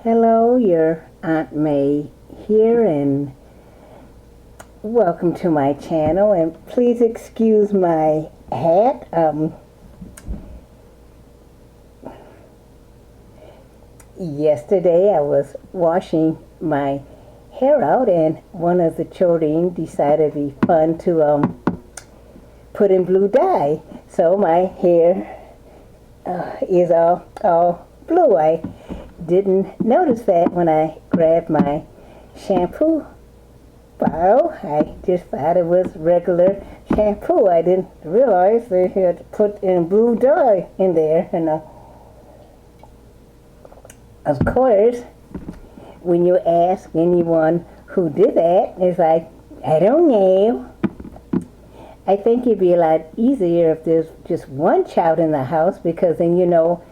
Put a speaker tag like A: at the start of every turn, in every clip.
A: Hello, your Aunt May here, and welcome to my channel. And please excuse my hat. Yesterday I was washing my hair out, and one of the children decided it'd be fun to put in blue dye. So my hair is all blue. I didn't notice that when I grabbed my shampoo bottle. I just thought it was regular shampoo. I didn't realize they had put in blue dye in there. And of course, when you ask anyone who did that, it's like, I don't know. I think it'd be a lot easier if there's just one child in the house, because then you know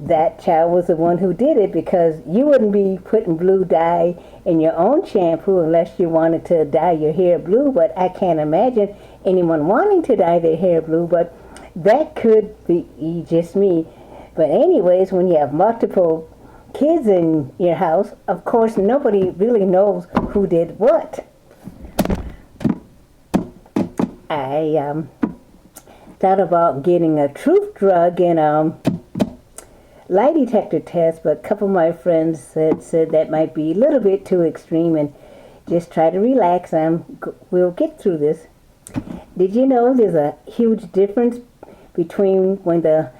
A: that child was the one who did it, because you wouldn't be putting blue dye in your own shampoo unless you wanted to dye your hair blue. But I can't imagine anyone wanting to dye their hair blue, but that could be just me. But anyways, when you have multiple kids in your house, of course nobody really knows who did what. I thought about getting a truth drug and lie detector test, but a couple of my friends said that might be a little bit too extreme, and just try to relax. We'll get through this. Did you know there's a huge difference between when the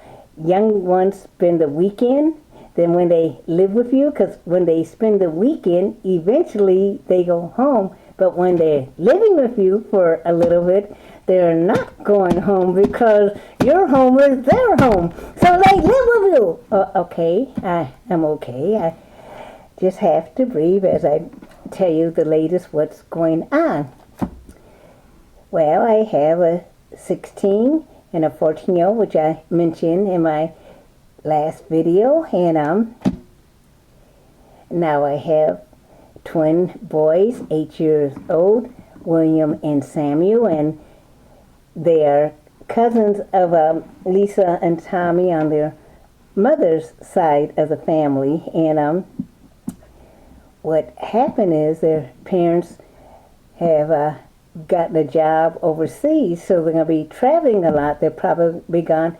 A: young ones spend the weekend than when they live with you? Because when they spend the weekend, eventually they go home, but when they're living with you for a little bit, they're not going home, because your home is their home. So they live with you. Okay, I'm okay. I just have to breathe as I tell you the latest what's going on. Well, I have a 16 and a 14-year-old, which I mentioned in my last video. And now I have twin boys, 8 years old, William and Samuel, and they are cousins of Lisa and Tommy on their mother's side of the family. And what happened is their parents have gotten a job overseas, so they're going to be traveling a lot. They'll probably be gone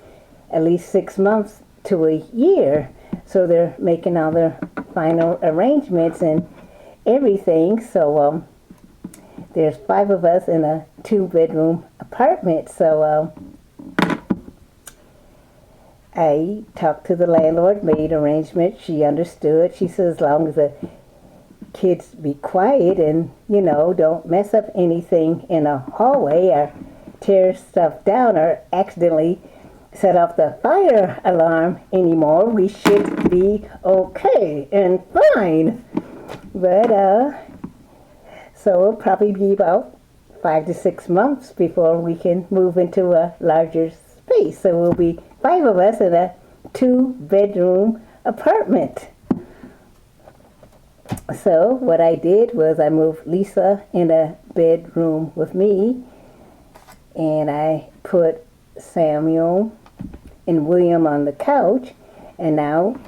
A: at least 6 months to a year. So they're making all their final arrangements and everything. So there's 5 of us in a 2-bedroom apartment. So I talked to the landlord, made arrangements. She understood. She said as long as the kids be quiet and, you know, don't mess up anything in a hallway or tear stuff down or accidentally set off the fire alarm anymore, we should be okay and fine. But so it'll probably be about 5 to 6 months before we can move into a larger space. So we'll be 5 of us in a 2-bedroom apartment. So what I did was I moved Lisa in a bedroom with me, and I put Samuel and William on the couch, and now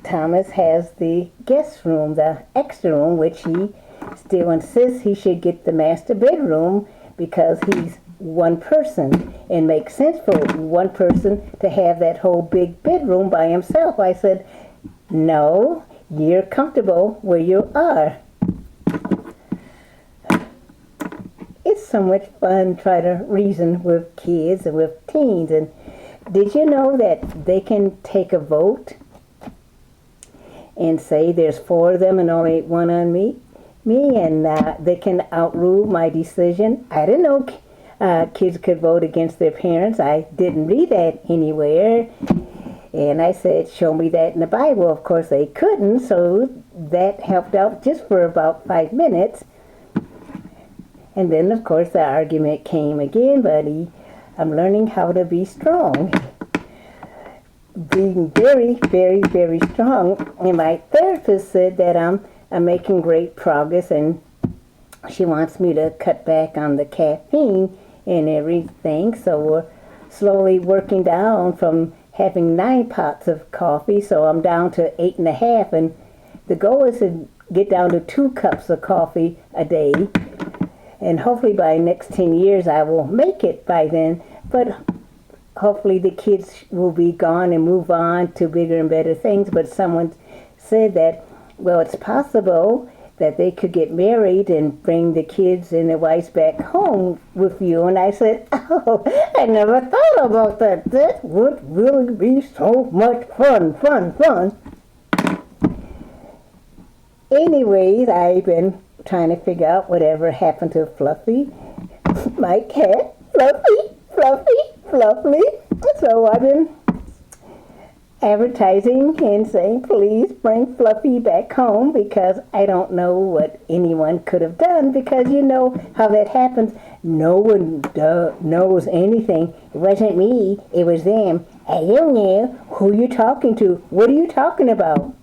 A: Thomas has the guest room, the extra room, which he still insists he should get the master bedroom because he's one person, and makes sense for one person to have that whole big bedroom by himself. I said, no, you're comfortable where you are. It's so much fun trying to reason with kids and with teens. And did you know that they can take a vote and say there's 4 of them and only 1 on me, and they can outrule my decision? I didn't know kids could vote against their parents. I didn't read that anywhere. And I said, show me that in the Bible. Of course, they couldn't, so that helped out just for about 5 minutes. And then, of course, the argument came again, buddy. I'm learning how to be strong. Being very, very, very strong. And my therapist said that I'm making great progress, and she wants me to cut back on the caffeine and everything. So we're slowly working down from having 9 pots of coffee, so I'm down to 8.5, and the goal is to get down to 2 cups of coffee a day. And hopefully by next 10 years I will make it by then. But hopefully the kids will be gone and move on to bigger and better things. But someone said that, well, it's possible that they could get married and bring the kids and their wives back home with you. And I said, oh, I never thought about that. That would really be so much fun. Anyways, I've been trying to figure out whatever happened to Fluffy, my cat. Fluffy. So I've been advertising and saying, please bring Fluffy back home, because I don't know what anyone could have done, because you know how that happens. No one knows anything. It wasn't me, it was them. I don't know who you talking to. What are you talking about?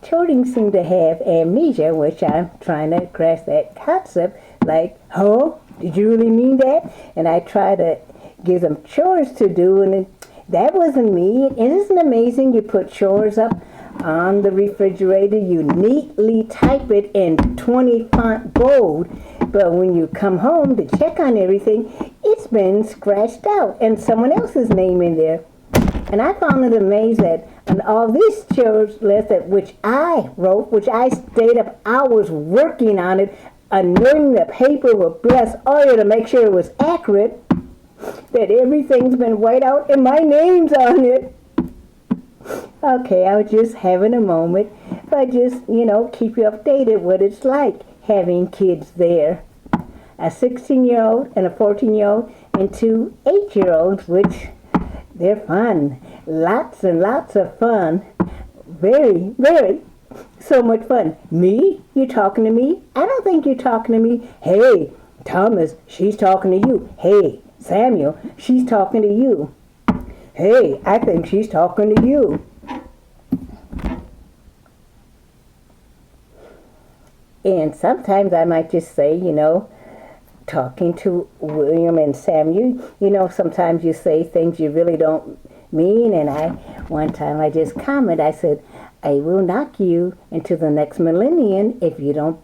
A: Children seem to have amnesia, which I'm trying to grasp that concept, like, huh? Did you really mean that? And I try to give them chores to do, and that wasn't me. Isn't it amazing? You put chores up on the refrigerator, you neatly type it in 20 font bold, but when you come home to check on everything, it's been scratched out and someone else's name in there. And I found it amazing that on all these chores lists that which I wrote, which I stayed up hours working on it, anointing the paper with blessed oil to make sure it was accurate, that everything's been white out and my name's on it. Okay, I was just having a moment, but just, keep you updated what it's like having kids there. A 16-year-old and a 14-year-old and 2 8-year-olds, which they're fun. Lots and lots of fun. Very, very, so much fun. Me? You talking to me? I don't think you're talking to me. Hey, Thomas, she's talking to you. Hey, Samuel, she's talking to you. Hey, I think she's talking to you. And sometimes I might just say, talking to William and Samuel, sometimes you say things you really don't mean. And one time I just commented, I said, I will knock you into the next millennium if you don't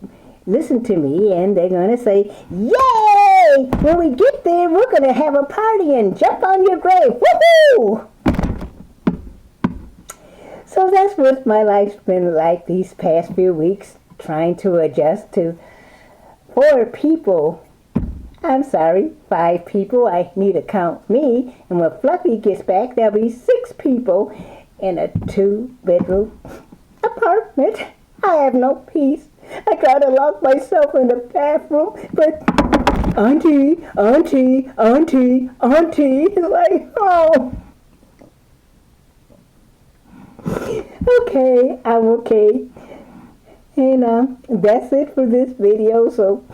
A: listen to me. And they're going to say, yay! When we get there, we're going to have a party and jump on your grave. Woohoo! So that's what my life's been like these past few weeks, trying to adjust to 4 people. I'm sorry, 5 people. I need to count me. And when Fluffy gets back, there'll be 6 people in a 2-bedroom apartment. I have no peace. I try to lock myself in the bathroom, but Auntie, it's like, oh. Okay, I'm okay. And that's it for this video. So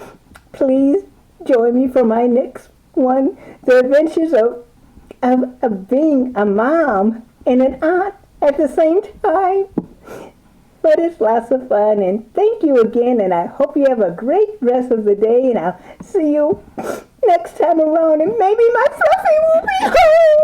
A: please join me for my next one. The adventures of being a mom and an aunt at the same time. But it's lots of fun. And thank you again. And I hope you have a great rest of the day. And I'll see you next time around. And maybe my Fluffy will be home.